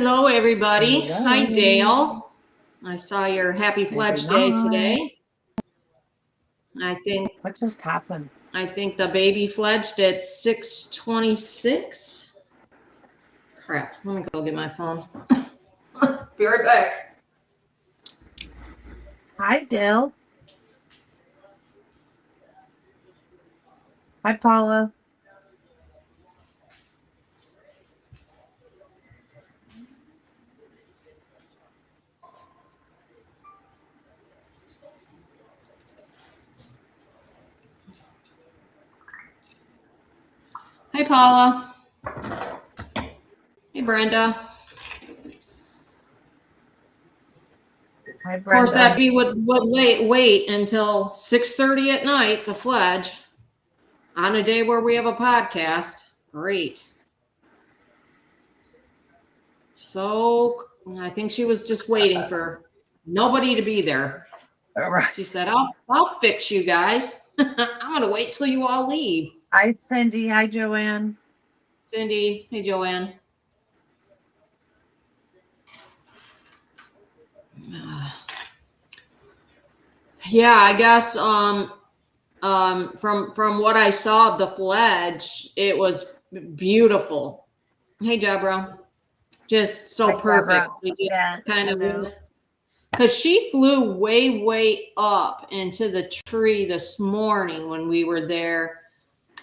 Hello, everybody. Hello. Hi, Dale. I saw your happy fledge day today. What just happened? I think the baby fledged at 6:26. Crap. Let me go get my phone. Be right back. Hi, Dale. Hi, Paula. Hi, Paula. Hey, Brenda. Hi, Brenda. Of course, that bee would wait until 6:30 at night to fledge on a day where we have a podcast. Great. So I think she was just waiting for nobody to be there. All right. She said, I'll fix you guys. I'm going to wait till you all leave. Hi, Cindy. Hi, Joanne. Cindy. Hey, Joanne. Yeah, I guess from what I saw of the fledge, it was beautiful. Hey, Deborah. Just so Hi, perfect. Deborah. We just Yeah, kind hello. of, because she flew way up into the tree this morning when we were there.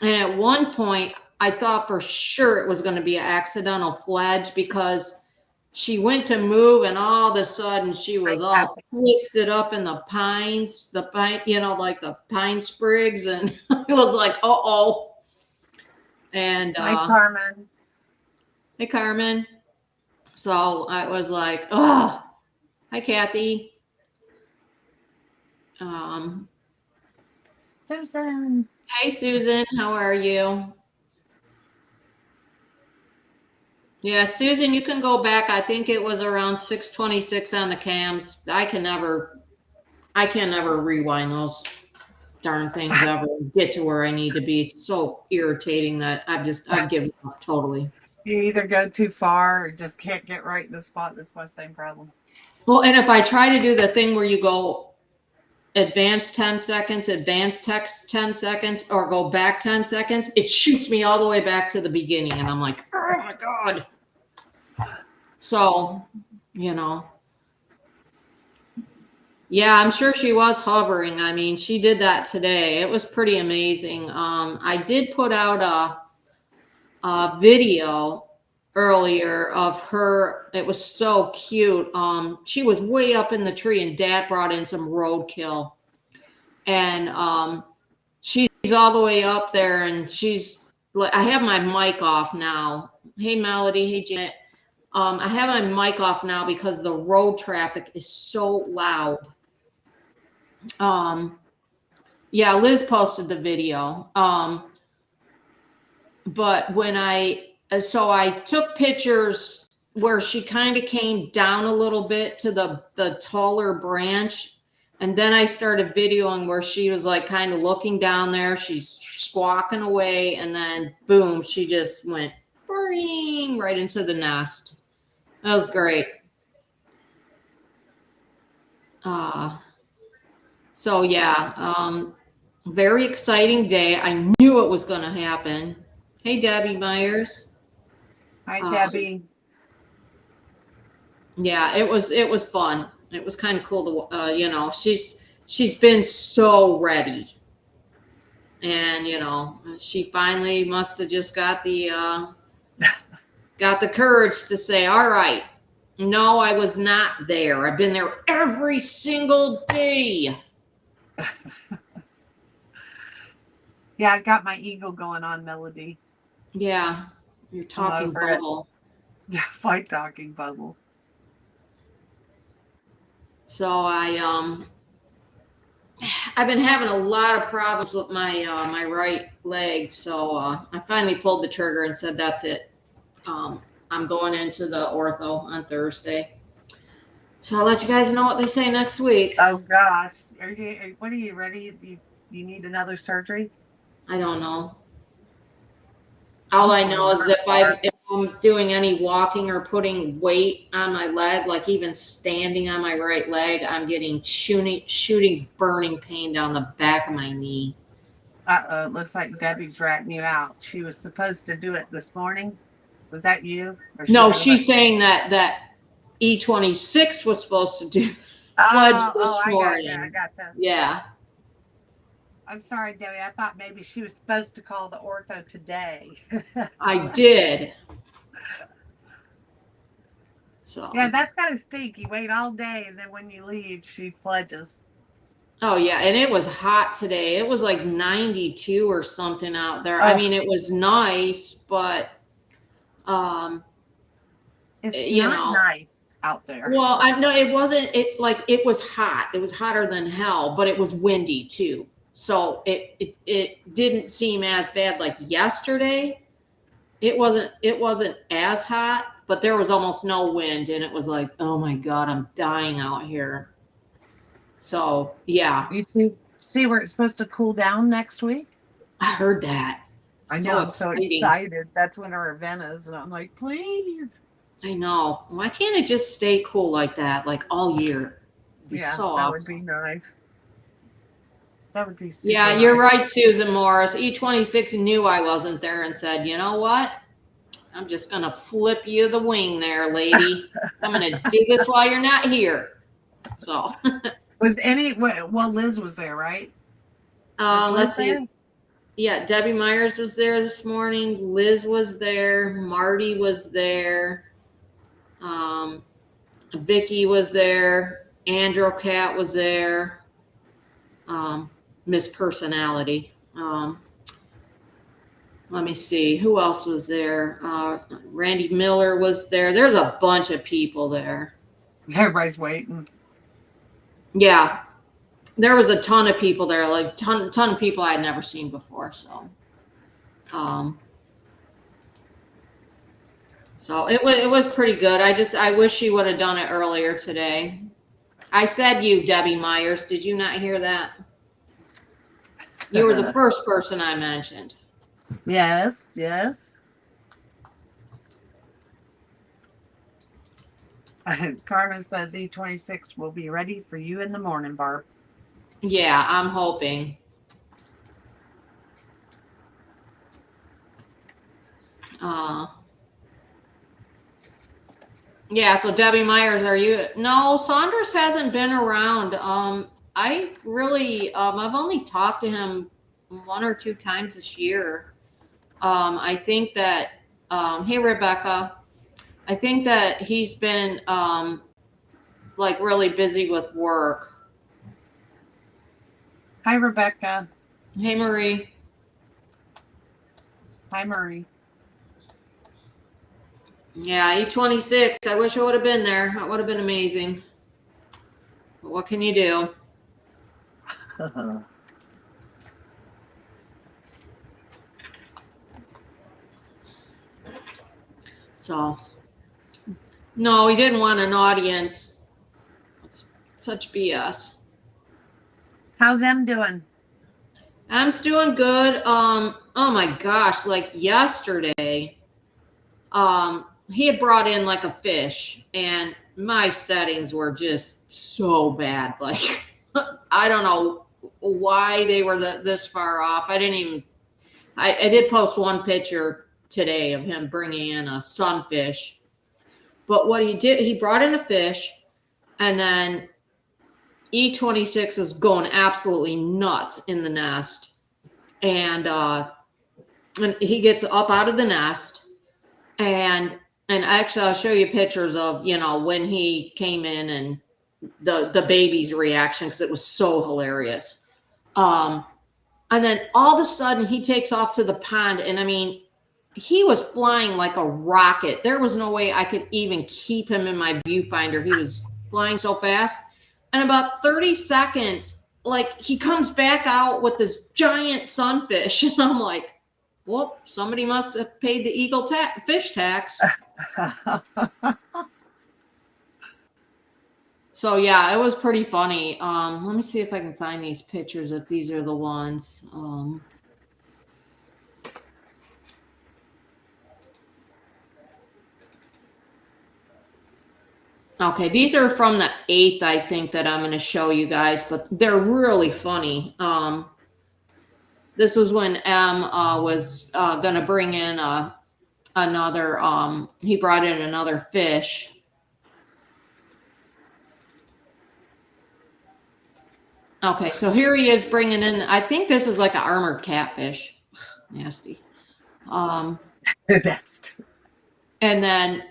And at one point, I thought for sure it was going to be an accidental fledge because she went to move and all of a sudden she was all twisted up in the pines, the pine, like the pine sprigs. And it was like, uh-oh. And hi, Carmen. Hey, Carmen. So I was like, oh, hi, Kathy. Susan. Hey, Susan. How are you? Yeah, Susan, you can go back. I think it was around 6:26 on the cams. I can never rewind those darn things ever get to where I need to be. It's so irritating that I've given up totally. You either go too far or just can't get right in the spot. That's my same problem. Well, and if I try to do the thing where you go advance 10 seconds, advance text 10 seconds, or go back 10 seconds, it shoots me all the way back to the beginning. And I'm like, oh my God. So, yeah, I'm sure she was hovering. I mean, she did that today. It was pretty amazing. I did put out a video earlier of her. It was so cute. She was way up in the tree and Dad brought in some roadkill. And she's all the way up there and I have my mic off now. Hey, Melody. Hey, Janet. I have my mic off now because the road traffic is so loud. Yeah, Liz posted the video. But when I took pictures where she kind of came down a little bit to the taller branch. And then I started videoing where she was like kind of looking down there. She's squawking away. And then boom, she just went right into the nest. That was great. So yeah, very exciting day. I knew it was going to happen. Hey, Debbie Myers. Hi, Debbie. Yeah, it was fun. It was kind of cool to, she's been so ready. And, she finally must have just got the courage to say, all right, no, I was not there. I've been there every single day. Yeah, I got my eagle going on, Melody. Yeah, you're talking bubble. Fight talking bubble. So I've been having a lot of problems with my my right leg. So I finally pulled the trigger and said, that's it. I'm going into the ortho on Thursday. So I'll let you guys know what they say next week. Oh gosh, what are you ready? You need another surgery? I don't know. All I know is if doing any walking or putting weight on my leg, like even standing on my right leg, I'm getting shooting burning pain down the back of my knee. Uh-oh, looks like Debbie's ratting you out. She was supposed to do it this morning. Was that you? Or she No, had she's saying that E26 was supposed to do pledge this I got you. I morning. got you. Yeah. I'm sorry, Debbie. I thought maybe she was supposed to call the ortho today. I did. So. Yeah, that's kind of stinky. Wait all day, and then when you leave, she pledges. Oh yeah, and it was hot today. It was like 92 or something out there. I Oh, mean, it was nice, but it's you not know, nice out there. well, I know it wasn't it was hot. It was hotter than hell, but it was windy too. So it didn't seem as bad like yesterday. It wasn't as hot, but there was almost no wind and it was like, "Oh my God, I'm dying out here." So, yeah, You see where it's supposed to cool down next week? I heard that. I know. So I'm so exciting. excited. That's when our event is, and I'm like, please. I know. Why can't it just stay cool like that, like all year? It'd be Yeah, so that awesome. would be nice. That would be super Yeah, nice. you're right, Susan Morris. E26 knew I wasn't there and said, "You know what? I'm just going to flip you the wing there, lady. I'm going to do this while you're not here." So, Well, Liz was there, right? Was Liz let's see. there? Yeah, Debbie Myers was there this morning. Liz was there. Marty was there. Vicky was there. Andrew Cat was there. Miss Personality. Let me see. Who else was there? Randy Miller was there. There's a bunch of people there. Everybody's waiting. Yeah. There was a ton of people there, like ton of people I had never seen before. So it was pretty good. I wish she would have done it earlier today. I said you, Debbie Myers. Did you not hear that? You were the first person I mentioned. Yes, yes. Carmen says E26 will be ready for you in the morning, Barb. Yeah, I'm hoping. Yeah, so Debbie Myers, are you? No, Saunders hasn't been around. I really, I've only talked to him one or two times this year. I think that, hey, Rebecca, I think that he's been, like really busy with work. Hi, Rebecca. Hey, Marie. Hi, Marie. Yeah, E26. I wish I would have been there. That would have been amazing. But what can you do? So, no, he didn't want an audience. It's such BS. How's Em doing? Em's doing good. Oh my gosh, like yesterday, he had brought in like a fish, and my settings were just so bad. Like, I don't know why they were this far off. I did post one picture today of him bringing in a sunfish, but what he did, he brought in a fish, and then E26 is going absolutely nuts in the nest, and he gets up out of the nest, and actually I'll show you pictures of when he came in and the baby's reaction, because it was so hilarious. And then all of a sudden he takes off to the pond, and I mean, he was flying like a rocket. There was no way I could even keep him in my viewfinder. He was flying so fast. And about 30 seconds, like, he comes back out with this giant sunfish. And I'm like, well, somebody must have paid the Eagle fish tax. So yeah, it was pretty funny. Let me see if I can find these pictures, if these are the ones. Okay, these are from the 8th, I think, that I'm going to show you guys, but they're really funny. This was when M was going to bring in another, he brought in another fish. Okay, so here he is bringing in, I think this is like an armored catfish. Nasty. The best. And then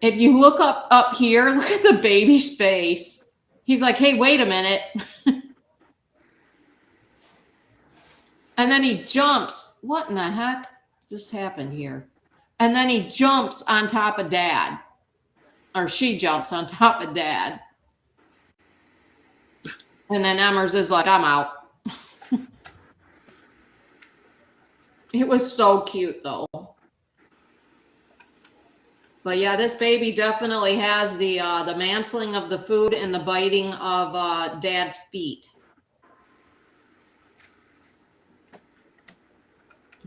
if you look up here, look at the baby's face. He's like, hey, wait a minute. And then he jumps. What in the heck just happened here? And then he jumps on top of Dad. Or she jumps on top of Dad. And then Emmers is like, I'm out. It was so cute, though. But yeah, this baby definitely has the mantling of the food and the biting of Dad's feet.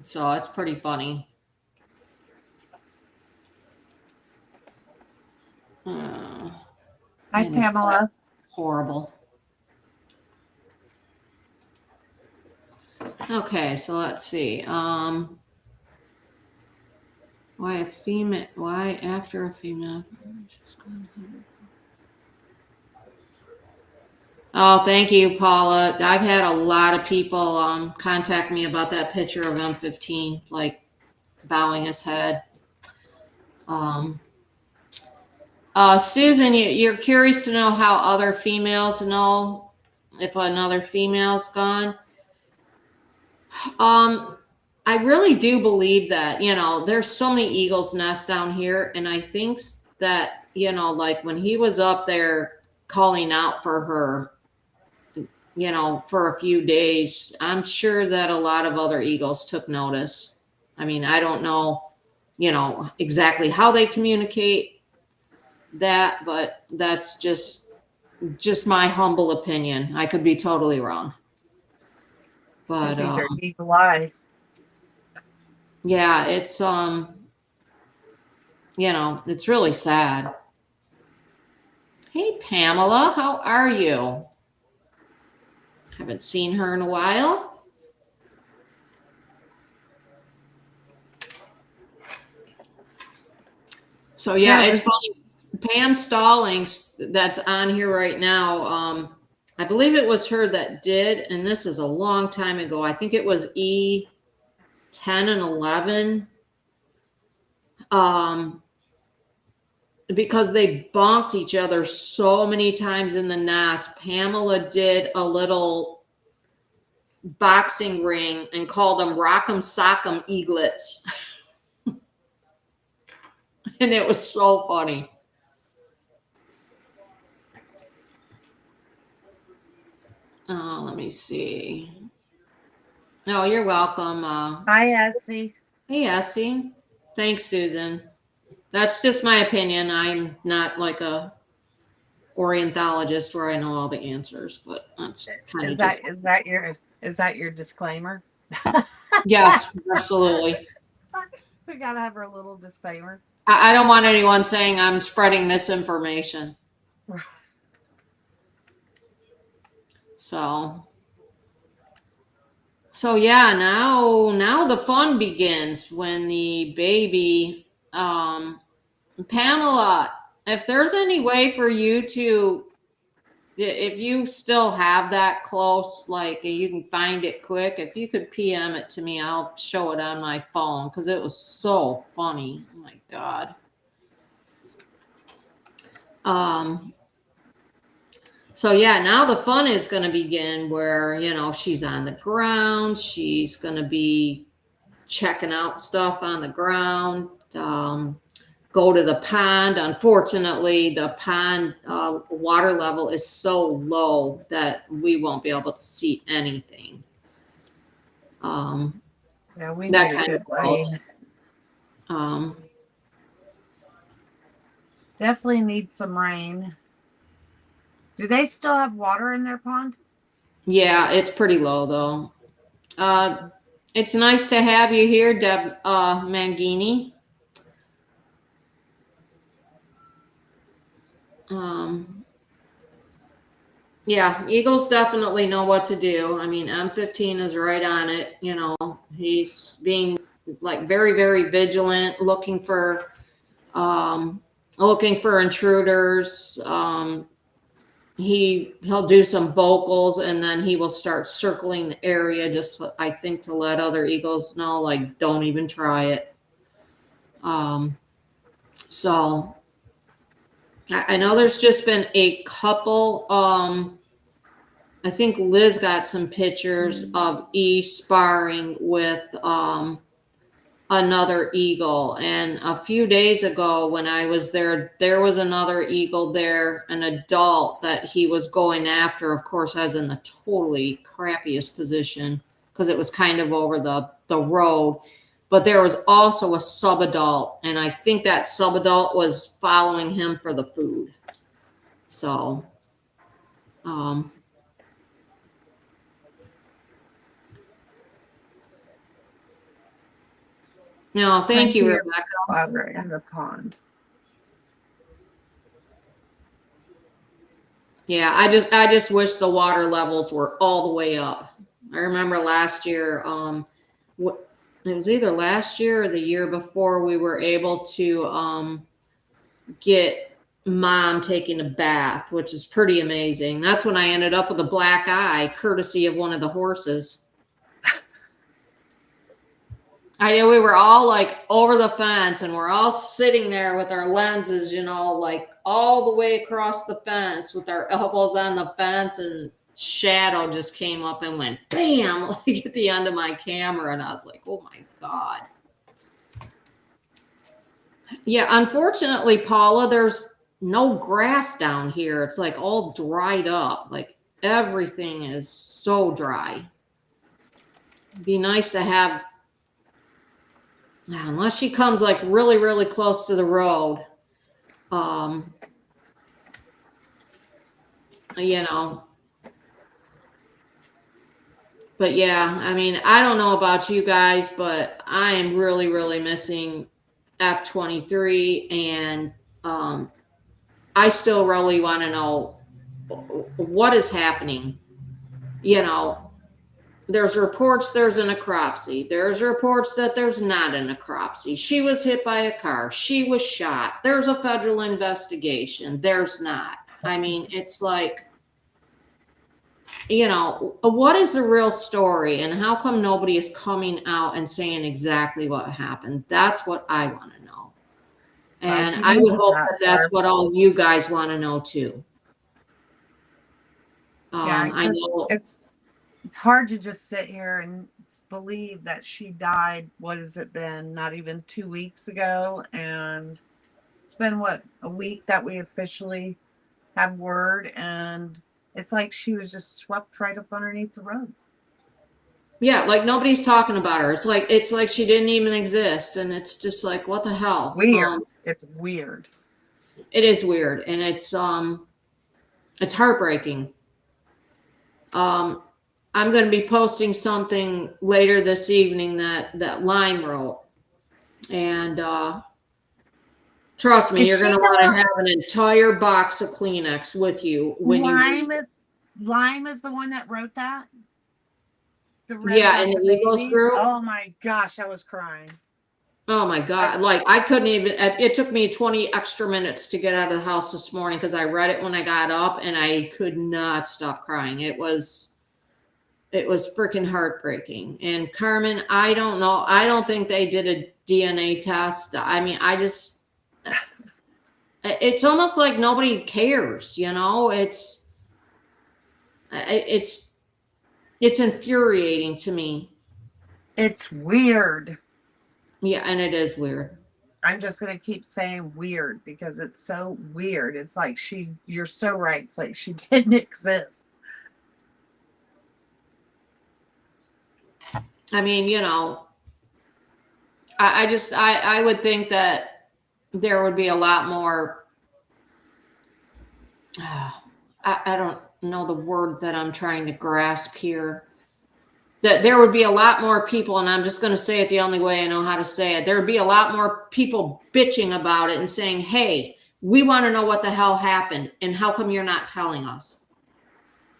So it's pretty funny. Hi, Pamela. Horrible. Okay, so let's see. Why a female? Why after a female? Oh, thank you, Paula. I've had a lot of people contact me about that picture of M15, like bowing his head. Susan, you're curious to know how other females know if another female's gone. I really do believe that, there's so many eagles' nests down here, and I think that, like when he was up there calling out for her, for a few days, I'm sure that a lot of other eagles took notice. I mean, I don't know, exactly how they communicate that, but that's just my humble opinion. I could be totally wrong. But their eagle eye. Yeah, it's it's really sad. Hey Pamela, how are you? Haven't seen her in a while. So yeah, it's funny. Pam Stallings, that's on here right now. I believe it was her that did, and this is a long time ago. I think it was E10 and 11. Because they bonked each other so many times in the nest, Pamela did a little boxing ring and called them Rock'em Sock'em Eaglets. And it was so funny. Let me see. Oh, you're welcome. Hi, Essie. Hey, Essie. Thanks, Susan. That's just my opinion. I'm not like a orienthologist where I know all the answers, but that's kind of is that your disclaimer? Yes, absolutely. We gotta have our little disclaimers. I don't want anyone saying I'm spreading misinformation. So yeah, now the fun begins when the baby, Pamela, if there's any way for you to, if you still have that close, like you can find it quick, if you could PM it to me, I'll show it on my phone because it was so funny. Oh my God. So yeah, now the fun is going to begin where, she's on the ground. She's going to be checking out stuff on the ground. Go to the pond. Unfortunately, the pond water level is so low that we won't be able to see anything. Yeah, we need a good rain. Definitely need some rain. Do they still have water in their pond? Yeah, it's pretty low though. It's nice to have you here, Deb Mangini. Yeah, Eagles definitely know what to do. I mean, M15 is right on it. You know, he's being like very, very vigilant, um, looking for intruders. He'll do some vocals, and then he will start circling the area, just I think to let other Eagles know, like, don't even try it. So I know there's just been a couple. I think Liz got some pictures of E sparring with another eagle. And a few days ago when I was there, there was another eagle there, an adult that he was going after, of course, as in the totally crappiest position because it was kind of over the road. But there was also a sub-adult, and I think that sub-adult was following him for the food. So, no, thank you, Rebecca. Water in the pond. Yeah, I just wish the water levels were all the way up. I remember last year, it was either last year or the year before, we were able to get mom taking a bath, which is pretty amazing. That's when I ended up with a black eye, courtesy of one of the horses. I know we were all like over the fence, and we're all sitting there with our lenses, you know, like all the way across the fence with our elbows on the fence, and shadow just came up and went bam, like at the end of my camera. And I was like, oh my God. Yeah, unfortunately, Paula, there's no grass down here. It's like all dried up. Like everything is so dry. It'd be nice to have, unless she comes like really, really close to the road. You know. But yeah, I mean, I don't know about you guys, but I am really, really missing F-23, and I still really want to know what is happening. You know, there's reports there's a necropsy. There's reports that there's not a necropsy. She was hit by a car. She was shot. There's a federal investigation. There's not. I mean, it's like, you know, what is the real story, and how come nobody is coming out and saying exactly what happened? That's what I want to know. And I would hope that that's what all you guys want to know too. Yeah, I know it's hard to just sit here and believe that she died. What has it been? Not even 2 weeks ago, and it's been what, a week that we officially have word, and it's like she was just swept right up underneath the rug. Yeah, like nobody's talking about her. It's like she didn't even exist, and it's just like, what the hell? Weird. It's weird. It is weird, and it's heartbreaking. I'm going to be posting something later this evening that Lime wrote, and trust me, you're going to want to have an entire box of Kleenex with you when Lime is the one that wrote that. Yeah, in the Eagles group. Oh my gosh, I was crying. Oh my God. Like I couldn't even, it took me 20 extra minutes to get out of the house this morning because I read it when I got up, and I could not stop crying. It was freaking heartbreaking. And Carmen, I don't know. I don't think they did a DNA test. I mean, it's almost like nobody cares, you know? It's infuriating to me. It's weird. Yeah, and it is weird. I'm just going to keep saying weird because it's so weird. It's like you're so right. It's like she didn't exist. I mean, you know, I would think that there would be a lot more, I don't know the word that I'm trying to grasp here. That there would be a lot more people, and I'm just going to say it the only way I know how to say it. There would be a lot more people bitching about it and saying, hey, We want to know what the hell happened and how come you're not telling us?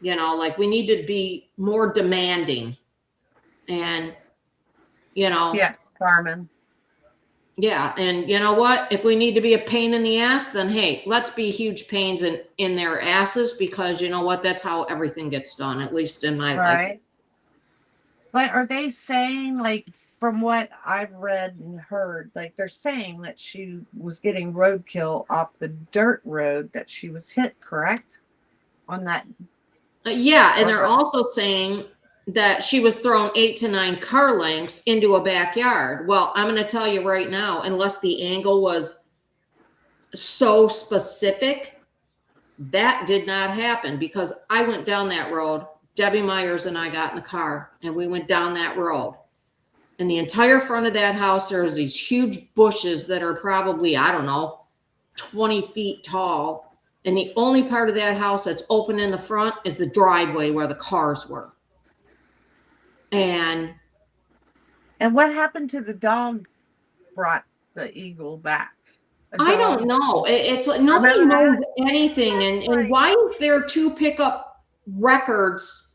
You know, like we need to be more demanding. And, you know, Yes, Carmen. yeah. And you know what? If we need to be a pain in the ass, then hey, let's be huge pains in their asses, because you know what? That's how everything gets done, at least in my life. Right. But are they saying, like, from what I've read and heard, like they're saying that she was getting roadkill off the dirt road that she was hit, correct? On that. Yeah. And Or they're what? also saying that she was thrown 8 to 9 car lengths into a backyard. Well, I'm going to tell you right now, unless the angle was so specific, that did not happen, because I went down that road. Debbie Myers and I got in the car and we went down that road. And the entire front of that house, there's these huge bushes that are probably, I don't know, 20 feet tall. And the only part of that house that's open in the front is the driveway where the cars were. And what happened to the dog brought the eagle back? I don't know. It's like nobody Remember knows that? anything. Yes, And like, why is there 2 pickup records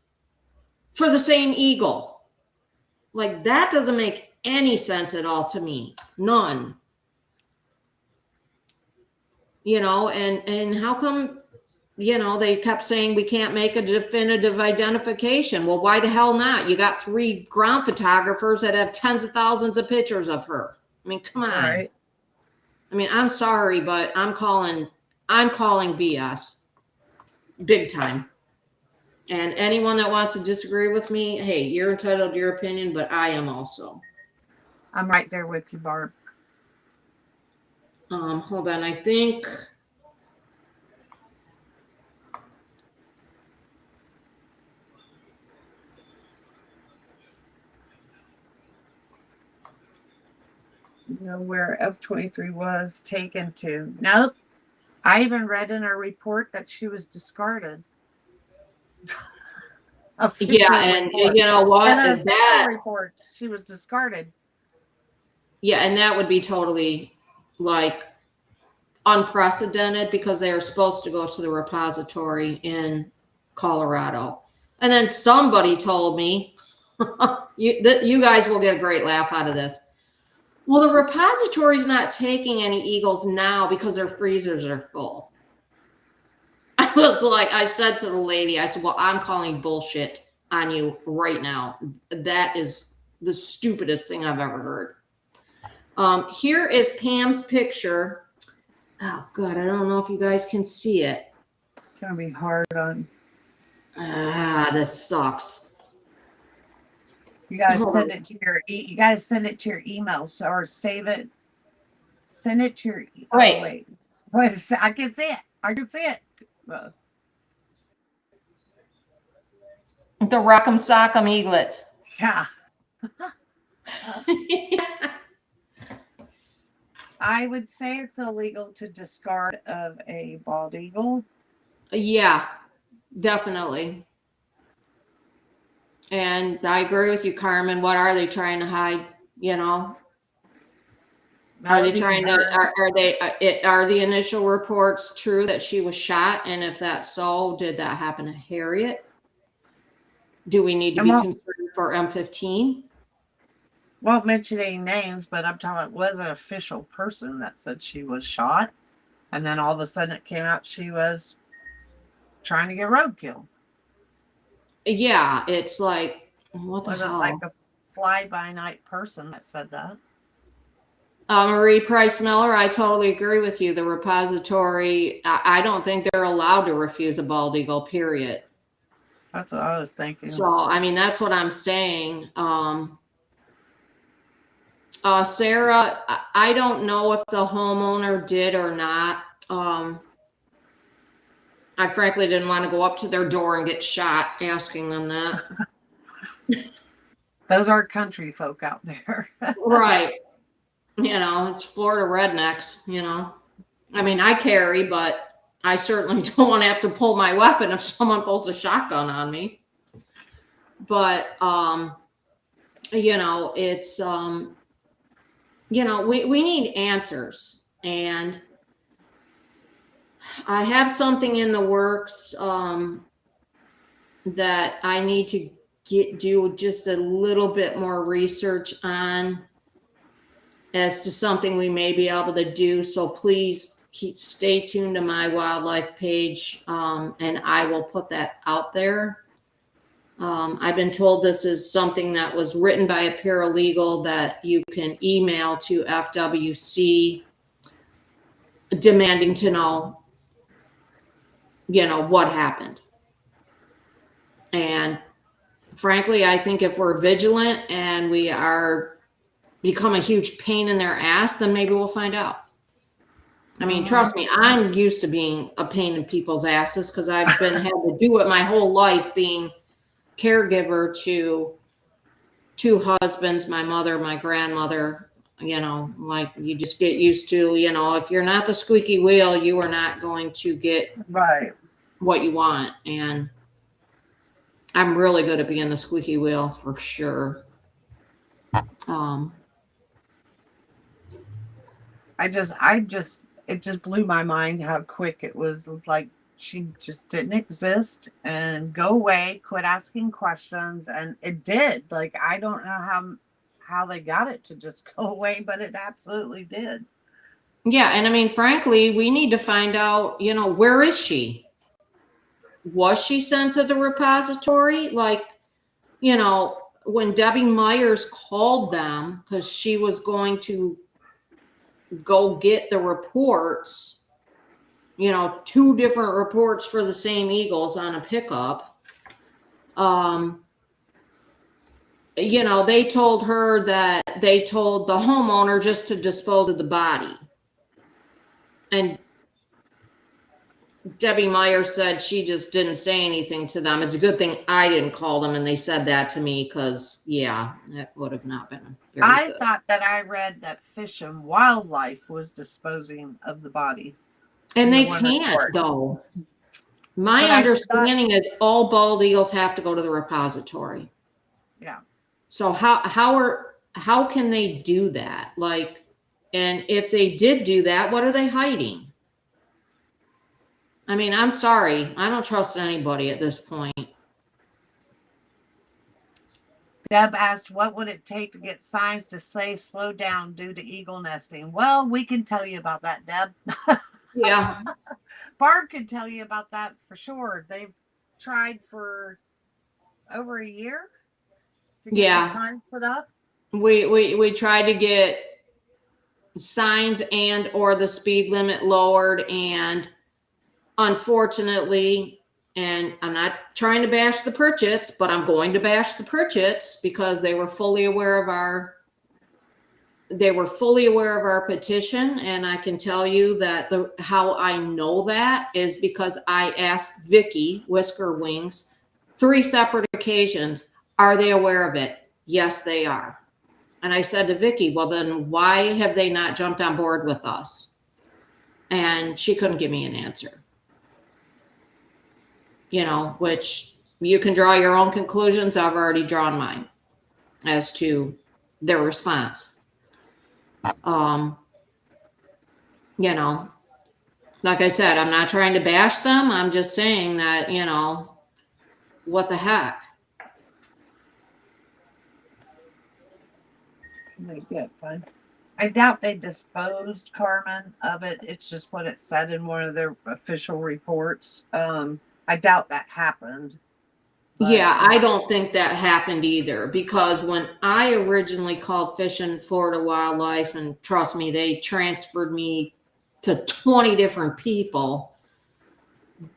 for the same eagle? Like, that doesn't make any sense at all to me. None. You know, and how come, you know, they kept saying we can't make a definitive identification? Well, why the hell not? You got 3 ground photographers that have tens of thousands of pictures of her. I mean, come on. right. I mean, I'm sorry, but I'm calling BS big time. And anyone that wants to disagree with me, hey, you're entitled to your opinion, but I am also. I'm right there with you, Barb. Hold on, I think. You know where F-23 was taken to. Nope. I even read in our report that she was discarded. Yeah, Official and report. you know what? And an official That, report, she was discarded. yeah, and that would be totally like unprecedented, because they are supposed to go to the repository in Colorado. And then somebody told me, you guys will get a great laugh out of this. Well, the repository's not taking any eagles now because their freezers are full. I was like, I said to the lady, I said, well, I'm calling bullshit on you right now. That is the stupidest thing I've ever heard. Here is Pam's picture. Oh, God, I don't know if you guys can see it. It's going to be hard on. This sucks. You got to send it to your. You got to send it to your emails or save it. Send it to your. Wait. Oh, wait. Wait a sec. I can see it. I can see it. So, The Rock'em Sock'em Eaglets. yeah. I would say it's illegal to discard of a bald eagle. Yeah, definitely. And I agree with you, Carmen. What are they trying to hide? You know, are they trying to? Are the initial reports true that she was shot? And if that's so, did that happen to Harriet? Do we need to be concerned for M15? Won't mention any names, but I'm talking. It was an official person that said she was shot, and then all of a sudden it came out she was trying to get roadkill. Yeah, it's like, what the Wasn't hell? like a fly-by-night person that said that. Marie Price Miller, I totally agree with you. The repository, I don't think they're allowed to refuse a bald eagle, period. That's what I was thinking. So, I mean, that's what I'm saying. Sarah, I don't know if the homeowner did or not. I frankly didn't want to go up to their door and get shot asking them that. Those are country folk out there. Right. You know, it's Florida rednecks, you know. I mean, I carry, but I certainly don't want to have to pull my weapon if someone pulls a shotgun on me. But, you know, it's, you know, we need answers. And, I have something in the works that I need to do just a little bit more research on as to something we may be able to do. So please stay tuned to my wildlife page, and I will put that out there. I've been told this is something that was written by a paralegal that you can email to FWC demanding to know, what happened. And frankly, I think if we're vigilant and we are become a huge pain in their ass, then maybe we'll find out. I mean, trust me, I'm used to being a pain in people's asses because I've had to do it my whole life, being caregiver to two husbands, my mother, my grandmother. Like you just get used to, if you're not the squeaky wheel, you are not going to get Right. what you want. And I'm really good at being the squeaky wheel for sure. It just blew my mind how quick it was. It's like she just didn't exist and go away, quit asking questions. And it did. Like, I don't know how they got it to just go away, but it absolutely did. Yeah. And I mean, frankly, we need to find out, where is she? Was she sent to the repository? Like, when Debbie Myers called them because she was going to go get the reports, 2 different reports for the same Eagles on a pickup. They told her that they told the homeowner just to dispose of the body. And Debbie Myers said she just didn't say anything to them. It's a good thing I didn't call them and they said that to me because, that would have not been very good. Thought that I read that Fish and Wildlife was disposing of the body. And they can't, though. My understanding is all bald eagles have to go to the repository. Yeah. So how can they do that? Like, and if they did do that, what are they hiding? I mean, I'm sorry. I don't trust anybody at this point. Deb asked, what would it take to get signs to say slow down due to eagle nesting? Well, we can tell you about that, Deb. Yeah. Barb can tell you about that for sure. They've tried for over a year to get the signs put up. We tried to get signs and or the speed limit lowered, and unfortunately, and I'm not trying to bash the Pritchett's, but I'm going to bash the Pritchett's because they were fully aware of our petition. And I can tell you that how I know that is because I asked Vicky Whisker Wings 3 separate occasions, are they aware of it? Yes, they are. And I said to Vicky, well, then why have they not jumped on board with us? And she couldn't give me an answer. Which you can draw your own conclusions. I've already drawn mine as to their response. Like I said, I'm not trying to bash them. I'm just saying that, what the heck? They get fun. I doubt they disposed, Carmen, of it. It's just what it said in one of their official reports. I doubt that happened. Yeah, I don't think that happened either, because when I originally called Fish and Florida Wildlife, and trust me, they transferred me to 20 different people,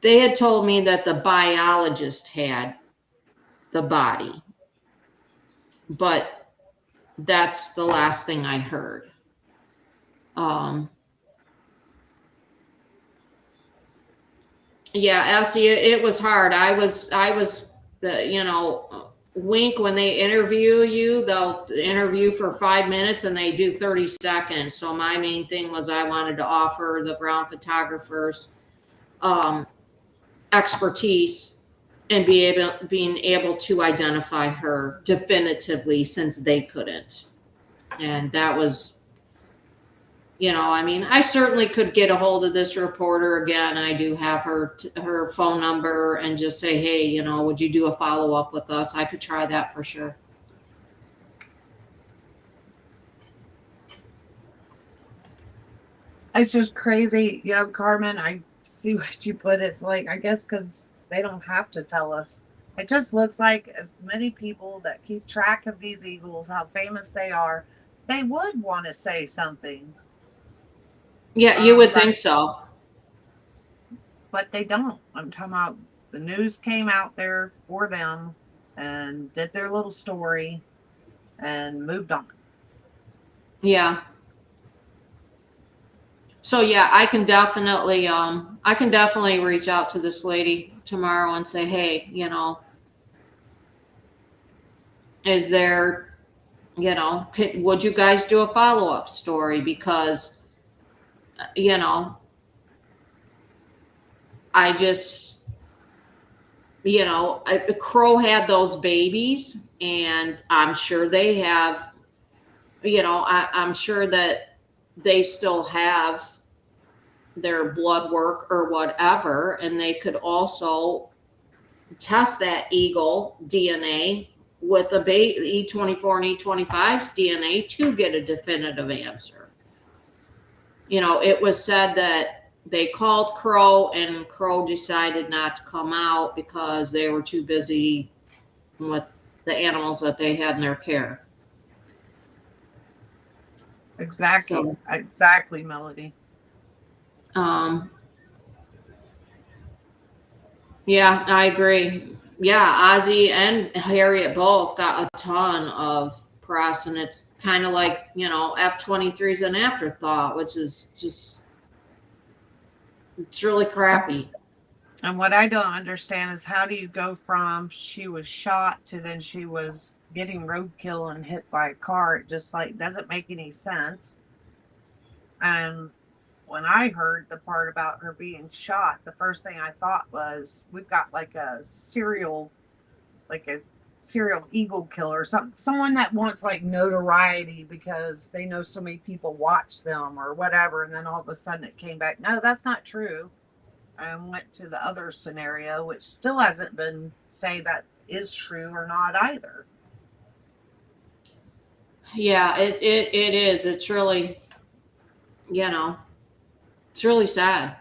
they had told me that the biologist had the body. But that's the last thing I heard. Yeah, Elsie, it was hard. I was Wink, when they interview you, they'll interview for 5 minutes and they do 30 seconds. So my main thing was I wanted to offer the ground photographers expertise and being able to identify her definitively, since they couldn't. And that was I mean, I certainly could get a hold of this reporter again. I do have her phone number and just say, hey, would you do a follow up with us? I could try that for sure. It's just crazy, Carmen. I see what you put. It's like, I guess because they don't have to tell us. It just looks like as many people that keep track of these Eagles, how famous they are, they would want to say something. Yeah, you would But think so. they don't. I'm talking about the news came out there for them and did their little story and moved on. Yeah. So yeah, I can definitely reach out to this lady tomorrow and say, hey, is there, would you guys do a follow up story? Because, I just, Crow had those babies, and I'm sure they have, I'm sure that they still have their blood work or whatever, and they could also test that eagle DNA with the E24 and E25's DNA to get a definitive answer. It was said that they called Crow, and Crow decided not to come out because they were too busy with the animals that they had in their care. Exactly. So, Exactly, Melody. Yeah, I agree. Yeah, Ozzy and Harriet both got a ton of press, and it's kind of like, F-23 is an afterthought, which is just, it's really crappy. And what I don't understand is how do you go from she was shot to then she was getting roadkill and hit by a car? It just like doesn't make any sense. And when I heard the part about her being shot, the first thing I thought was we've got like a serial eagle killer, someone that wants like notoriety because they know so many people watch them or whatever, and then all of a sudden it came back. No, that's not true. And went to the other scenario, which still hasn't been say that is true or not either. Yeah, it is. It's really, it's really sad.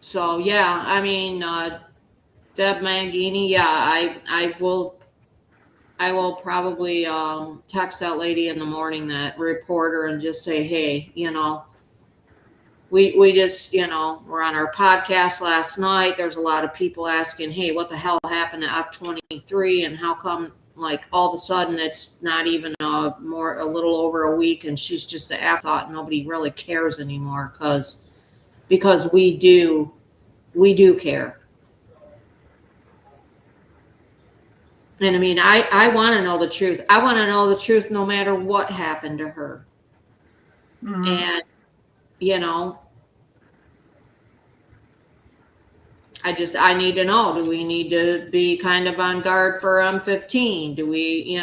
So yeah, I mean, Deb Mangini, yeah, I will probably text that lady in the morning, that reporter, and just say, hey, we just, we're on our podcast last night. There's a lot of people asking, hey, what the hell happened to F-23, and how come, like, all of a sudden it's not even a little over a week, and she's just an afterthought. Nobody really cares anymore, because we do care. And I mean, I want to know the truth. I want to know the truth no matter what happened to her. Mm-hmm. And, you know, I need to know, do we need to be kind of on guard for M15? Do we,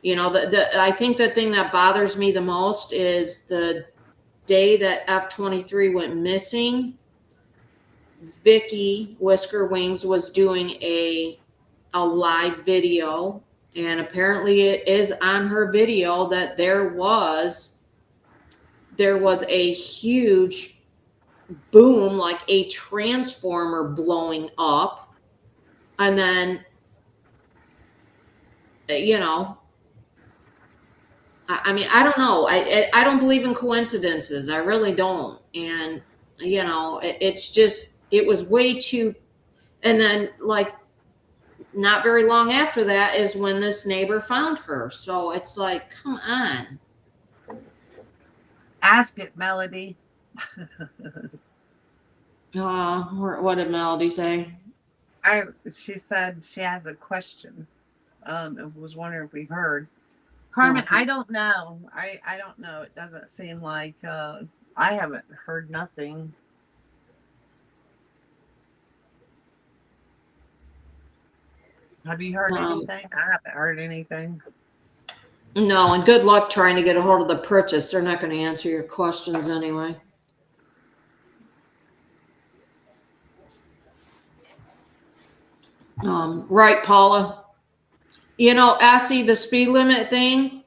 I think the thing that bothers me the most is the day that F-23 went missing, Vicky Whisker Wings was doing a live video, and apparently it is on her video that there was a huge boom, like a transformer blowing up, and then I mean, I don't know. I don't believe in coincidences. I really don't. And it's just, it was way too. And then, like, not very long after that is when this neighbor found her. So it's like, come on. Ask it, Melody. What did Melody say? She said she has a question. And was wondering if we heard. Carmen, Okay. I don't know. I don't know. It doesn't seem like I haven't heard nothing. Have you heard Um, anything? I haven't heard anything. No, and good luck trying to get a hold of the Pritchett's. They're not going to answer your questions anyway. Right, Paula. You know, Essie, the speed limit thing,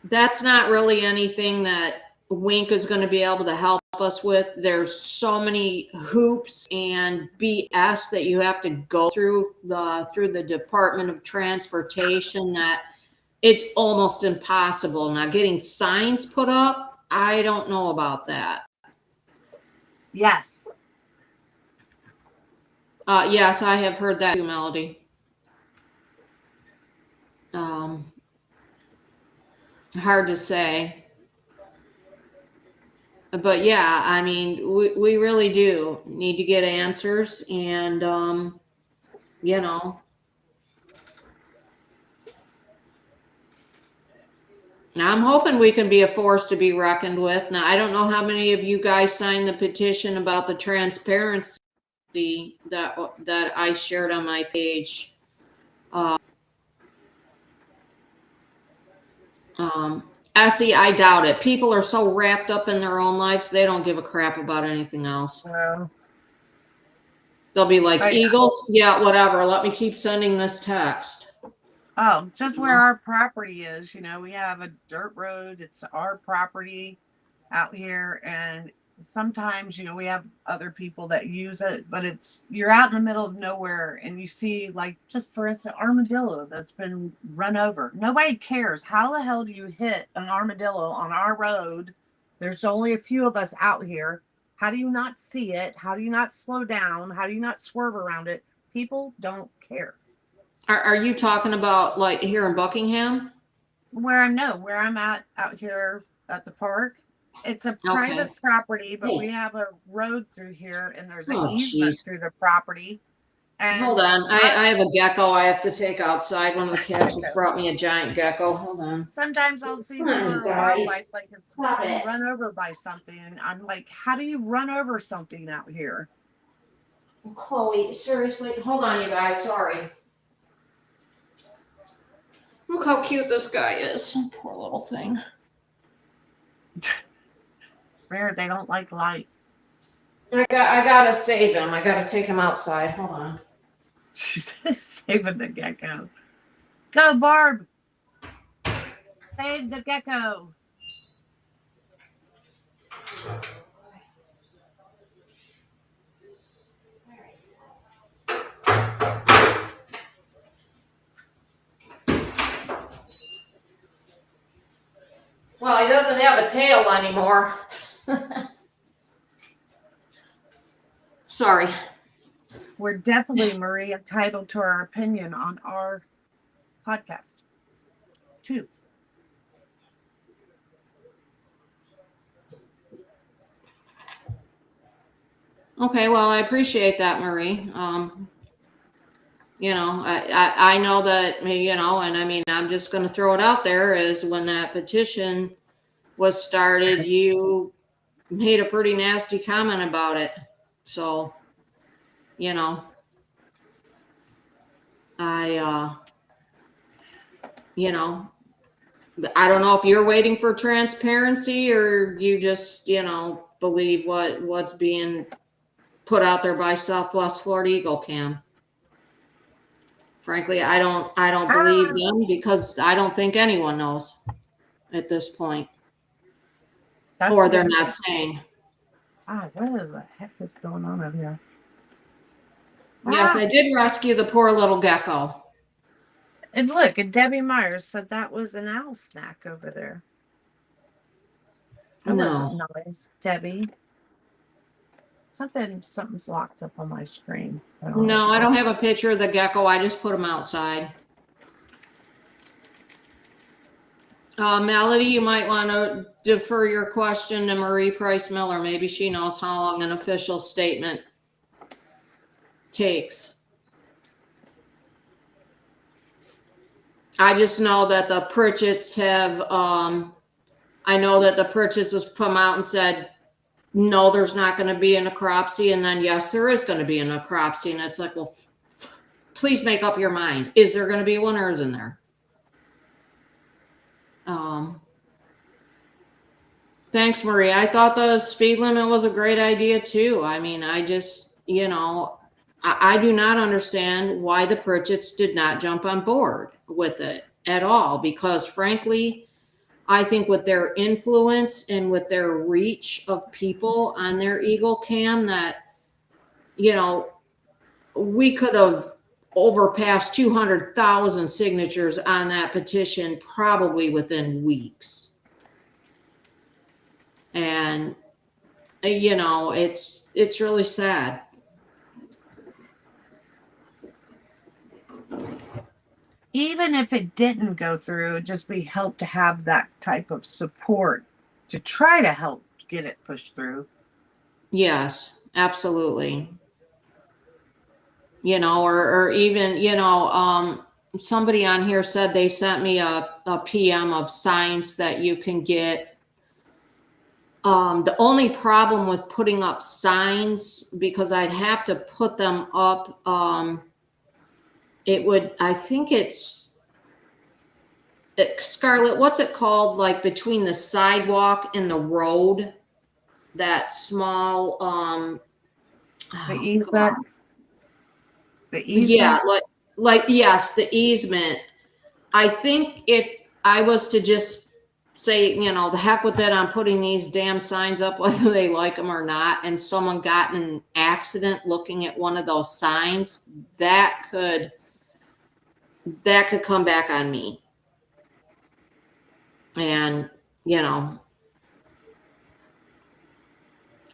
that's not really anything that Wink is going to be able to help us with. There's so many hoops and BS that you have to go through the Department of Transportation that it's almost impossible. Now, getting signs put up, I don't know about that. Yes. Yes, I have heard that too, Melody. Hard to say. But yeah, I mean, we really do need to get answers, and you know, I'm hoping we can be a force to be reckoned with. Now, I don't know how many of you guys signed the petition about the transparency that I shared on my page. Essie, I doubt it. People are so wrapped up in their own lives, they don't give a crap about anything else. They'll be like, Eagles, yeah, whatever. Let me keep sending this text. Oh, just where our property is, we have a dirt road. It's our property out here. And sometimes, we have other people that use it, but you're out in the middle of nowhere and you see, like, just for instance, armadillo that's been run over. Nobody cares. How the hell do you hit an armadillo on our road? There's only a few of us out here. How do you not see it? How do you not slow down? How do you not swerve around it? People don't care. Are you talking about like here in Buckingham? Where I'm at out here at the park. It's a private property, but we have a road through here and there's an easement through the property. And hold on. I have a gecko I have to take outside. One of the cats just brought me a giant gecko. Hold on. Sometimes I'll see some wildlife like it's been run over by something. And I'm like, how do you run over something out here? Chloe, seriously, hold on, you guys. Sorry. Look how cute this guy is. Poor little thing. Rare, they don't like light. I gotta save him. I gotta take him outside. Hold on. She's saving the gecko. Go, Barb. Save the gecko. Well, he doesn't have a tail anymore. Sorry. We're definitely, Marie, entitled to our opinion on our podcast, too. Okay, well, I appreciate that, Marie. I know that, and I mean, I'm just going to throw it out there is when that petition was started, you made a pretty nasty comment about it. So, I don't know if you're waiting for transparency or you just, believe what's being put out there by Southwest Florida Eagle Cam. Frankly, I don't believe them because I don't think anyone knows at this point. Or they're not saying. What is the heck is going on over here? Yes, I did rescue the poor little gecko. And look, and Debbie Myers said that was an owl snack over there. That wasn't nice, Debbie. Something's locked up on my screen. No, I don't have a picture of the gecko. I just put him outside. Melody, you might want to defer your question to Marie Price Miller. Maybe she knows how long an official statement takes. I just know that the Pritchett's have, I know that the Pritchett's has come out and said, no, there's not going to be a necropsy. And then, yes, there is going to be a necropsy. And it's like, well, please make up your mind. Is there going to be a winner? Isn't there? Thanks, Marie. I thought the speed limit was a great idea too. I mean, I just, I do not understand why the Pritchett's did not jump on board with it at all, because frankly, I think with their influence and with their reach of people on their Eagle Cam, that, we could have overpassed 200,000 signatures on that petition probably within weeks. And, it's really sad. Even if it didn't go through, it'd just be help to have that type of support to try to help get it pushed through. Yes, absolutely. Or even, somebody on here said they sent me a PM of signs that you can get. The only problem with putting up signs, because I'd have to put them up, Scarlett, what's it called? Like between the sidewalk and the road, that small, The easement. The easement. yeah, yes, the easement. I think if I was to just say, the heck with it, I'm putting these damn signs up, whether they like them or not, and someone got in an accident looking at one of those signs, that could come back on me. And,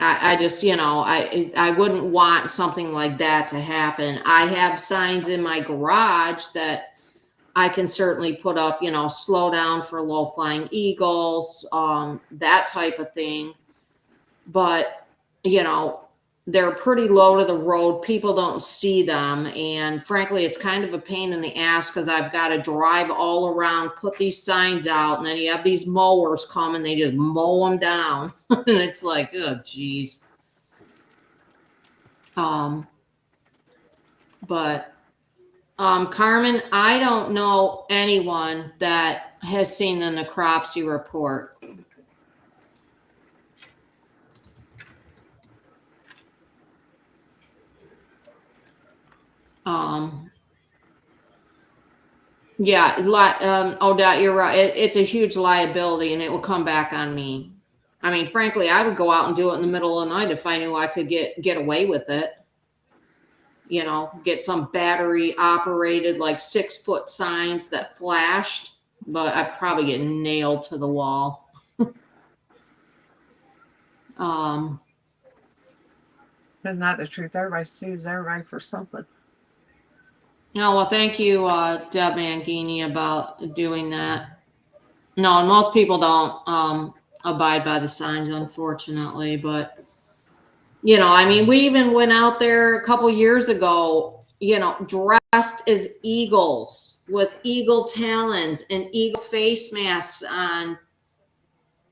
I just, I wouldn't want something like that to happen. I have signs in my garage that I can certainly put up, slow down for low flying eagles, that type of thing. But, they're pretty low to the road. People don't see them. And frankly, it's kind of a pain in the ass because I've got to drive all around, put these signs out, and then you have these mowers come and they just mow them down. And it's like, oh, geez. But Carmen, I don't know anyone that has seen the necropsy report. Yeah, Odette, you're right. It's a huge liability, and it will come back on me. I mean, frankly, I would go out and do it in the middle of the night if I knew I could get away with it. Get some battery operated, like 6-foot signs that flashed, but I'd probably get nailed to the wall. Isn't that the truth? Everybody sues everybody for something. No, well, thank you, Deb Mangini, about doing that. No, and most people don't abide by the signs, unfortunately. But, I mean, we even went out there a couple years ago, dressed as eagles with eagle talons and eagle face masks on,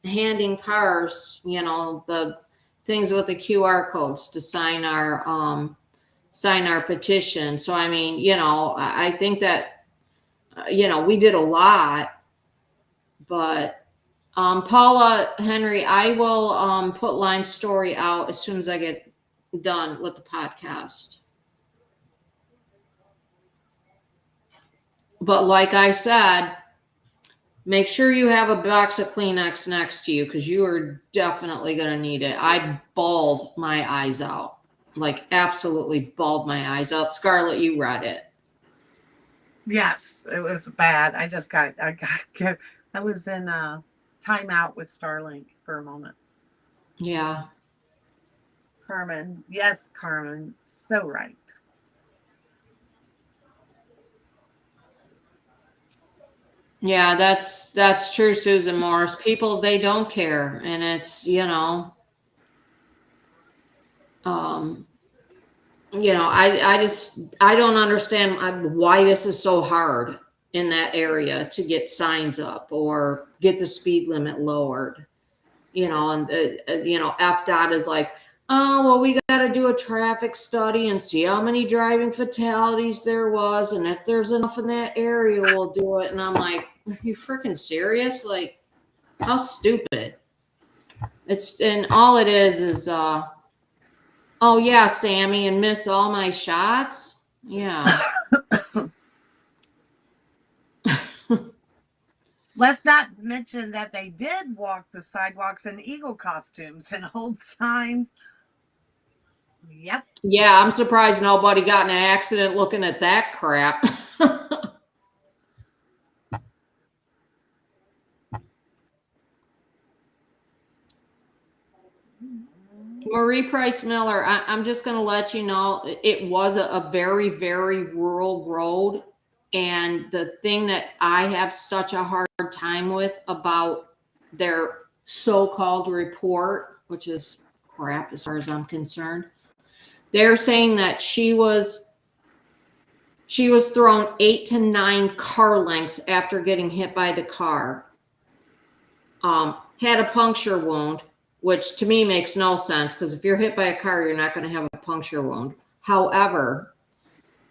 handing cars, the things with the QR codes to sign our petition. So, I mean, I think that, we did a lot, but, Paula Henry, I will, put Lime's story out as soon as I get done with the podcast. But like I said, make sure you have a box of Kleenex next to you, because you are definitely going to need it. I bawled my eyes out. Like absolutely bawled my eyes out. Scarlett, you read it. Yes, it was bad. I was in a timeout with Starlink for a moment. Yeah. Carmen. Yes, Carmen. So right. Yeah, that's true, Susan Morris. People, they don't care. And it's, I don't understand why this is so hard in that area to get signs up or get the speed limit lowered. And FDOT is like, Oh, well, we got to do a traffic study and see how many driving fatalities there was. And if there's enough in that area, we'll do it. And I'm like, are you freaking serious? Like, how stupid. And all it is, oh, yeah, Sammy, and miss all my shots. Yeah. Let's not mention that they did walk the sidewalks in eagle costumes and hold signs. Yep. Yeah, I'm surprised nobody got in an accident looking at that crap. Marie Price Miller, I'm just going to let you know it was a very, very rural road. And the thing that I have such a hard time with about their so-called report, which is crap as far as I'm concerned, they're saying that she was thrown 8 to 9 car lengths after getting hit by the car. Had a puncture wound, which to me makes no sense because if you're hit by a car, you're not going to have a puncture wound. However,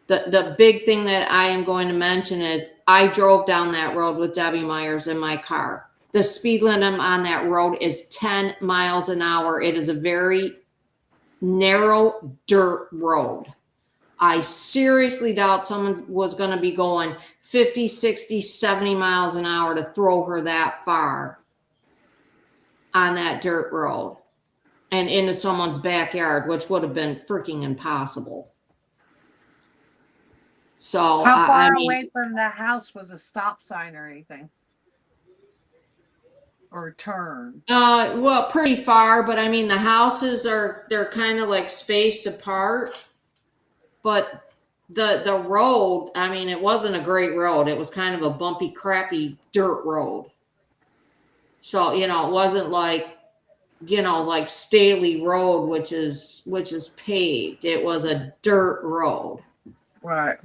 the big thing that I am going to mention is I drove down that road with Debbie Myers in my car. The speed limit on that road is 10 miles an hour. It is a very narrow dirt road. I seriously doubt someone was going to be going 50, 60, 70 miles an hour to throw her that far on that dirt road and into someone's backyard, which would have been freaking impossible. So how far I mean, away from the house was a stop sign or anything? Or turn? well, pretty far, but I mean the houses they're kind of like spaced apart. But the road, I mean, it wasn't a great road. It was kind of a bumpy, crappy dirt road. So, it wasn't like, like Staley Road, which is paved. It was a dirt road. Right.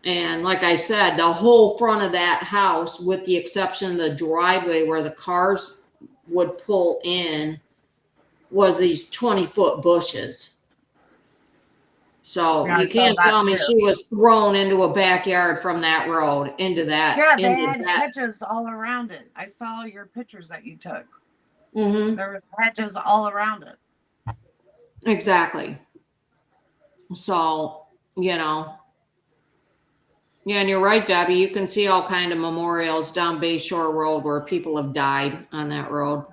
And like I said, the whole front of that house, with the exception of the driveway where the cars would pull in, was these 20-foot bushes. So Yeah, you can't tell me she was thrown into a backyard from that road into that. Yeah, they had hedges all around it. I saw your pictures that you took. Mm-hmm. There was hedges all around it. Exactly. So, yeah, and you're right, Debbie. You can see all kind of memorials down Bayshore Road where people have died on that road.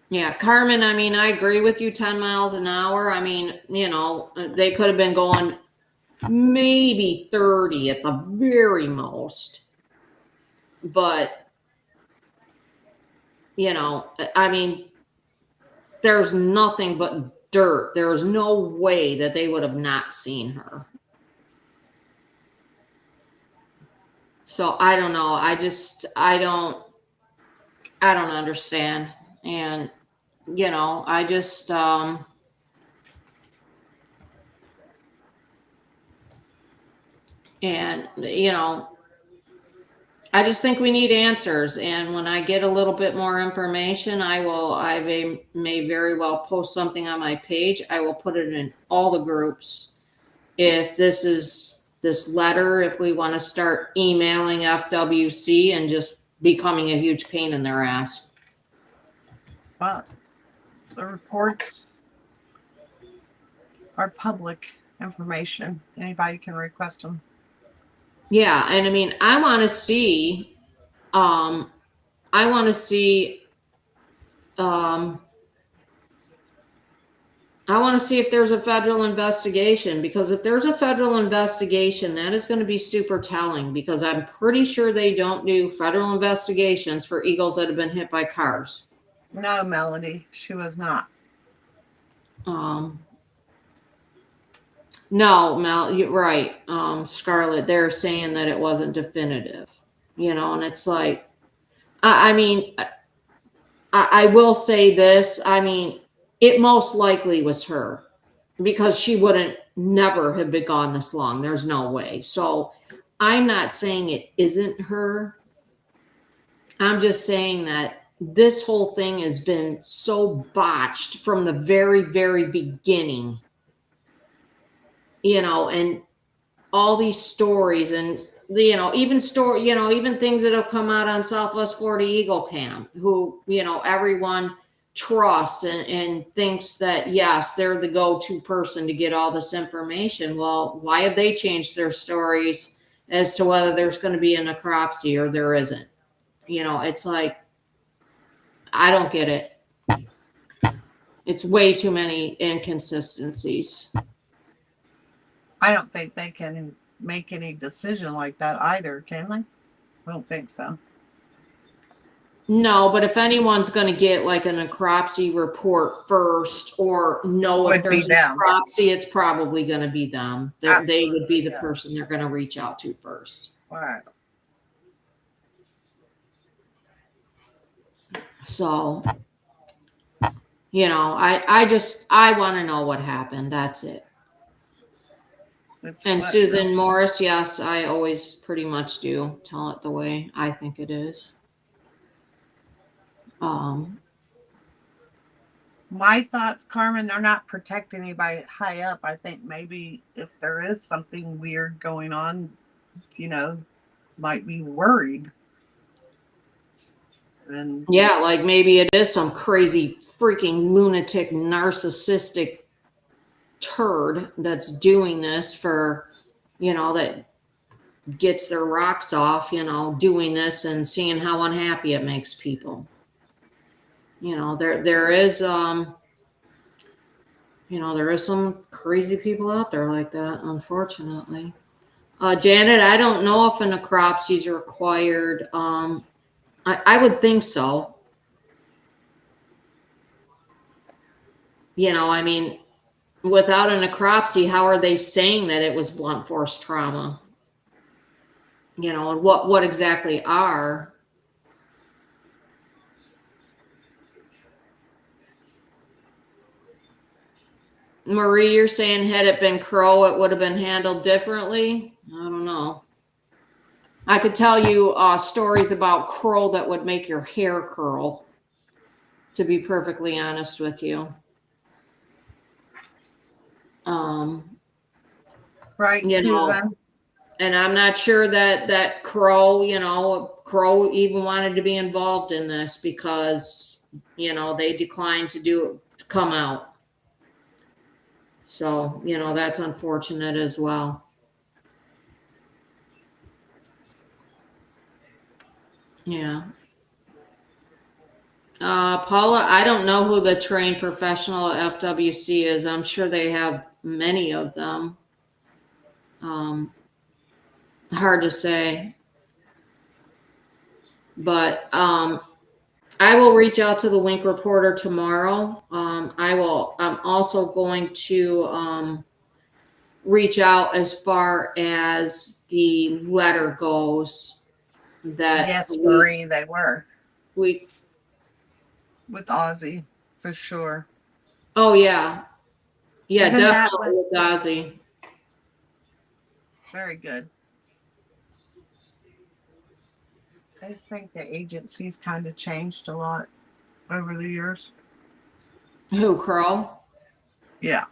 Yeah, Carmen, I mean, I agree with you, 10 miles an hour. I mean, they could have been going maybe 30 at the very most. But, I mean, there's nothing but dirt. There's no way that they would have not seen her. So I don't know. I don't understand. And, I just, and, I just think we need answers. And when I get a little bit more information, I may very well post something on my page. I will put it in all the groups. If this letter, if we want to start emailing FWC and just becoming a huge pain in their ass. But the reports are public information. Anybody can request them. Yeah, and I mean, I want to see if there's a federal investigation, because if there's a federal investigation, that is going to be super telling, because I'm pretty sure they don't do federal investigations for Eagles that have been hit by cars. No, Melody, she was not. No, Mel, you're right. Scarlett, they're saying that it wasn't definitive, and it's like, I mean, I will say this. I mean, it most likely was her, because she wouldn't never have been gone this long. There's no way. So I'm not saying it isn't her. I'm just saying that this whole thing has been so botched from the very, very beginning, and all these stories and even things that have come out on Southwest Florida Eagle Cam, who, everyone trusts and thinks that, yes, they're the go-to person to get all this information. Well, why have they changed their stories as to whether there's going to be a necropsy or there isn't? It's like, I don't get it. It's way too many inconsistencies. I don't think they can make any decision like that either, can they? I don't think so. No, but if anyone's going to get like a necropsy report first or know if there's a necropsy, it's probably going to be them. They would be the person they're going to reach out to first. All right. So, I want to know what happened. That's it. And Susan Morris, yes, I always pretty much do tell it the way I think it is. My thoughts, Carmen, they're not protecting anybody high up. I think maybe if there is something weird going on, might be worried. And yeah, like maybe it is some crazy freaking lunatic narcissistic turd that's doing this for, that gets their rocks off, doing this and seeing how unhappy it makes people. There is some crazy people out there like that, unfortunately. Janet, I don't know if a necropsy is required. I would think so. Without a necropsy, how are they saying that it was blunt force trauma? And what exactly are? Marie, you're saying had it been Crow, it would have been handled differently? I don't know. I could tell you stories about Crow that would make your hair curl, to be perfectly honest with you. Right, Susan. And I'm not sure that Crow even wanted to be involved in this because, they declined to come out. So, that's unfortunate as well. Yeah. Paula, I don't know who the trained professional at FWC is. I'm sure they have many of them. Hard to say. But I will reach out to the Wink reporter tomorrow. I'm also going to reach out as far as the letter goes. Yes, Marie, they were. With Ozzy, for sure. Oh, yeah. Yeah, even definitely with Ozzy. Very good. I just think the agency's kind of changed a lot over the years. Who, Crow? Yeah.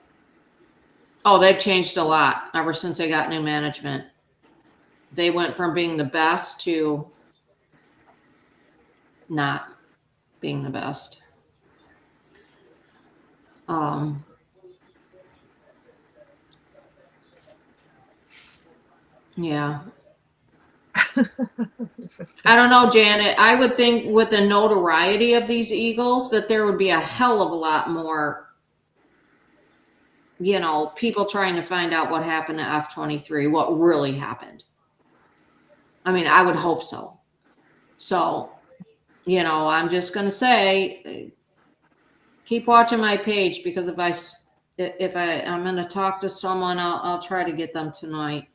Oh, they've changed a lot ever since they got new management. They went from being the best to not being the best. Yeah. I don't know, Janet. I would think with the notoriety of these Eagles that there would be a hell of a lot more, people trying to find out what happened to F-23, what really happened. I mean, I would hope so. So, I'm just going to say, keep watching my page because I'm going to talk to someone, I'll try to get them tonight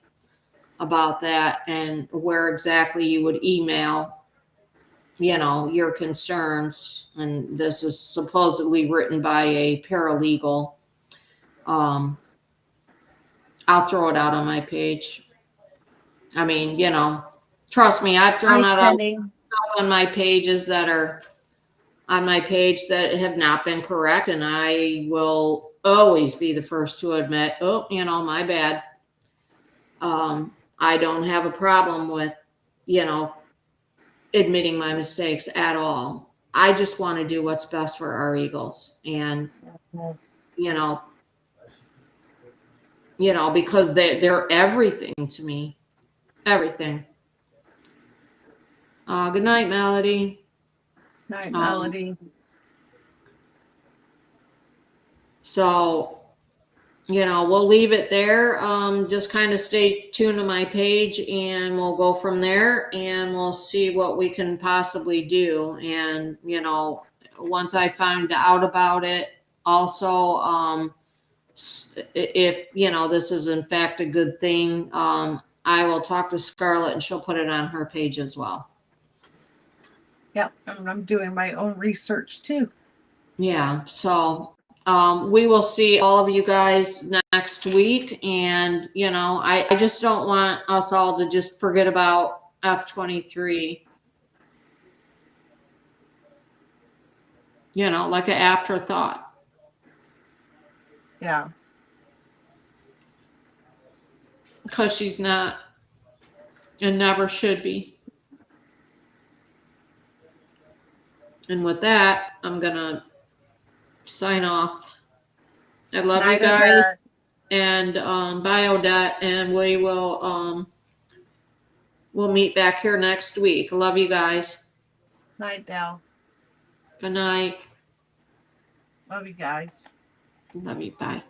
about that and where exactly you would email, your concerns. And this is supposedly written by a paralegal. I'll throw it out on my page. I mean, trust me, I've thrown out stuff on my pages that are on my page that have not been correct, and I will always be the first to admit, oh, my bad. I don't have a problem with, admitting my mistakes at all. I just want to do what's best for our Eagles, and you know, because they're everything to me, everything. Good night, Melody. Night, Um, Melody. So, we'll leave it there. Just kind of stay tuned to my page, and we'll go from there, and we'll see what we can possibly do. And, once I find out about it, also, if, this is in fact a good thing, I will talk to Scarlett and she'll put it on her page as well. Yep, and I'm doing my own research too. Yeah, so we will see all of you guys next week. And, I just don't want us all to just forget about F-23, like an afterthought. Yeah. Because she's not and never should be. And with that, I'm going to sign off. I love Night, you guys. Odette. And bye, Odette, and we will we'll meet back here next week. Love you guys. Night, Dell. Good night. Love you guys. Love you. Bye.